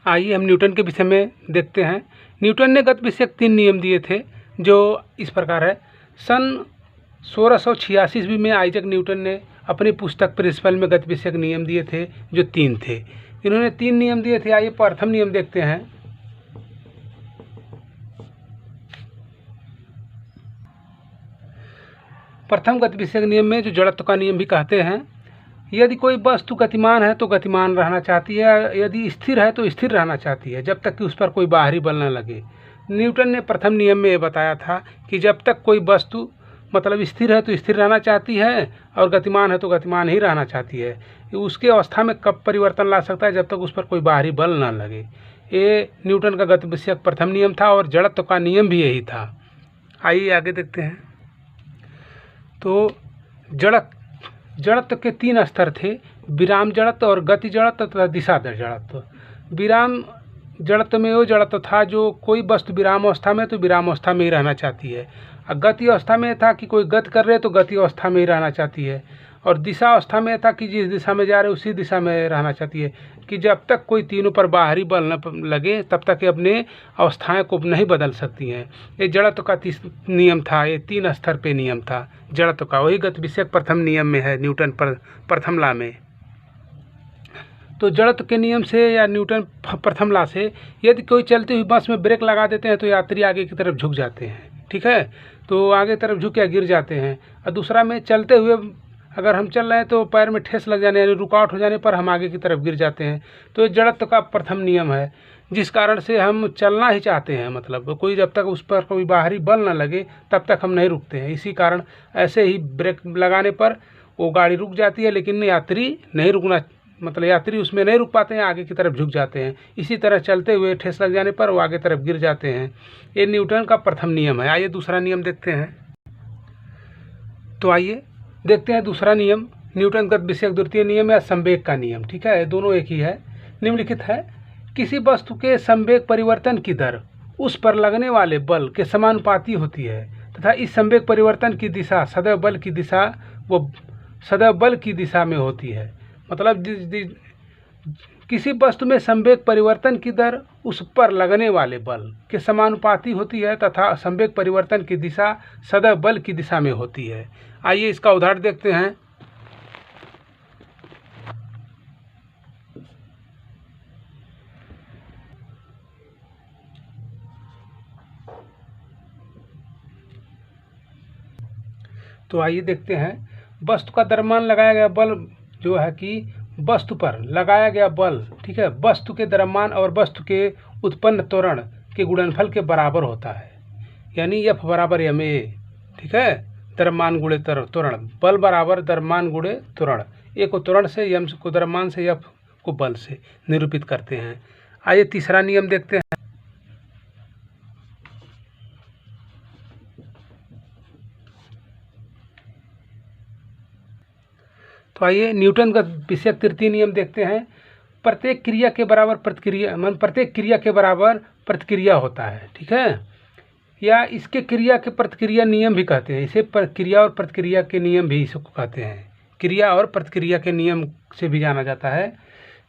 आइए हम न्यूटन के विषय में देखते हैं। न्यूटन ने गति विषयक 3 नियम दिए थे जो इस प्रकार है। सन 1686 ईस्वी में आइजैक न्यूटन ने अपनी पुस्तक प्रिंसिपल में गति विषयक नियम दिए थे जो 3 थे। इन्होंने 3 नियम दिए थे। आइए प्रथम नियम देखते हैं। प्रथम गति विषयक नियम में जो जड़त्व का नियम भी कहते हैं, यदि कोई वस्तु गतिमान है तो गतिमान रहना चाहती है, यदि स्थिर है तो स्थिर रहना चाहती है, जब तक कि उस पर कोई बाहरी बल न लगे। न्यूटन ने प्रथम नियम में ये बताया था कि जब तक कोई वस्तु मतलब स्थिर है तो स्थिर रहना चाहती है और गतिमान है तो गतिमान ही रहना चाहती है। उसके अवस्था में कब परिवर्तन ला सकता है, जब तक उस पर कोई बाहरी बल न लगे। ये न्यूटन का गति विषयक प्रथम नियम था और जड़त्व का नियम भी यही था। आइए आगे देखते हैं। तो जड़त्व के 3 स्तर थे, विराम जड़त्व और गति जड़त्व तथा दिशा जड़त्व। विराम जड़त्व में वो जड़त्व था जो कोई वस्तु विराम अवस्था में तो विराम अवस्था में ही रहना चाहती है, और गति अवस्था में था कि कोई गति कर रहे तो गति अवस्था में ही रहना चाहती है, और दिशा अवस्था में था कि जिस दिशा में जा रहे उसी दिशा में रहना चाहती है, कि जब तक कोई तीनों पर बाहरी बल न लगे तब तक ये अपने अवस्थाएं को नहीं बदल सकती हैं। ये जड़त्व का नियम था। ये 3 स्तर पे नियम था जड़त्व का। वही गति विषयक प्रथम नियम में है, न्यूटन पर प्रथम लॉ में। तो जड़त्व के नियम से या न्यूटन प्रथम लॉ से यदि कोई चलती हुई बस में ब्रेक लगा देते हैं तो यात्री आगे की तरफ झुक जाते हैं, ठीक है, तो आगे तरफ झुक के गिर जाते हैं। और दूसरा में चलते हुए अगर हम चल रहे हैं तो पैर में ठेस लग जाने यानी रुकावट हो जाने पर हम आगे की तरफ गिर जाते हैं। तो ये जड़त्व का प्रथम नियम है, जिस कारण से हम चलना ही चाहते हैं, मतलब कोई जब तक उस पर कोई बाहरी बल न लगे तब तक हम नहीं रुकते हैं। इसी कारण ऐसे ही ब्रेक लगाने पर वो गाड़ी रुक जाती है, लेकिन यात्री नहीं रुकना, मतलब यात्री उसमें नहीं रुक पाते हैं, आगे की तरफ झुक जाते हैं। इसी तरह चलते हुए ठेस लग जाने पर वो आगे तरफ गिर जाते हैं। ये न्यूटन का प्रथम नियम है। आइए दूसरा नियम देखते हैं। तो आइए देखते हैं दूसरा नियम, न्यूटन गति विषयक द्वितीय नियम या संवेग का नियम, ठीक है, दोनों एक ही है। निम्नलिखित है, किसी वस्तु के संवेग परिवर्तन की दर उस पर लगने वाले बल के समानुपाती होती है तथा इस संवेग परिवर्तन की दिशा सदैव बल की दिशा में होती है। मतलब किसी वस्तु में संवेग परिवर्तन की दर उस पर लगने वाले बल के समानुपाती होती है तथा संवेग परिवर्तन की दिशा सदैव बल की दिशा में होती है। आइए इसका उदाहरण देखते हैं। तो आइए देखते हैं, वस्तु का द्रव्यमान लगाया गया बल जो है कि वस्तु पर लगाया गया बल, ठीक है, वस्तु के द्रव्यमान और वस्तु के उत्पन्न त्वरण के गुणनफल के बराबर होता है, यानी F बराबर ma, ठीक है, द्रव्यमान गुणे त्वरण, बल बराबर द्रव्यमान गुणे त्वरण। A को त्वरण से, m को द्रव्यमान से, F को बल से निरूपित करते हैं। आइए तीसरा नियम देखते हैं। तो आइए न्यूटन का विषयक तृतीय नियम देखते हैं। प्रत्येक क्रिया के बराबर प्रत्येक क्रिया के बराबर प्रतिक्रिया होता है, ठीक है, या इसके क्रिया के प्रतिक्रिया नियम भी कहते हैं। इसे क्रिया और प्रतिक्रिया के नियम भी इसको कहते हैं। क्रिया और प्रतिक्रिया के नियम से भी जाना जाता है।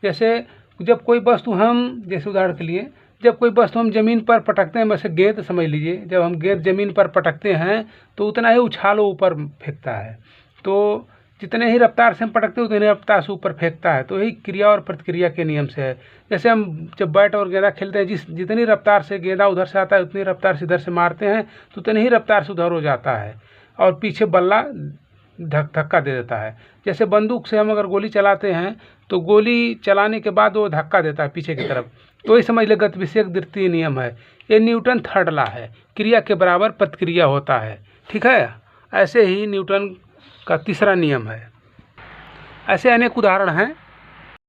जैसे जब कोई वस्तु जैसे उदाहरण के लिए जब कोई वस्तु हम ज़मीन पर पटकते हैं, वैसे गेंद समझ लीजिए, जब हम गेंद ज़मीन पर पटकते हैं तो उतना ही उछाल ऊपर फेंकता है। तो जितने ही रफ्तार से हम पटकते हैं उतने रफ्तार से ऊपर फेंकता है। तो यही क्रिया और प्रतिक्रिया के नियम से है। जैसे हम जब बैट और गेंदा खेलते हैं, जितनी रफ्तार से गेंदा उधर से आता है उतनी रफ्तार से इधर से मारते हैं तो उतनी ही रफ्तार से उधर हो जाता है और पीछे बल्ला धक्का दे देता है। जैसे बंदूक से हम अगर गोली चलाते हैं तो गोली चलाने के बाद वो धक्का देता है पीछे की तरफ। तो ये समझ ले गति विषयक द्वितीय नियम है। ये न्यूटन थर्ड लॉ है, क्रिया के बराबर प्रतिक्रिया होता है, ठीक है। ऐसे ही न्यूटन का तीसरा नियम है। ऐसे अनेक उदाहरण हैं।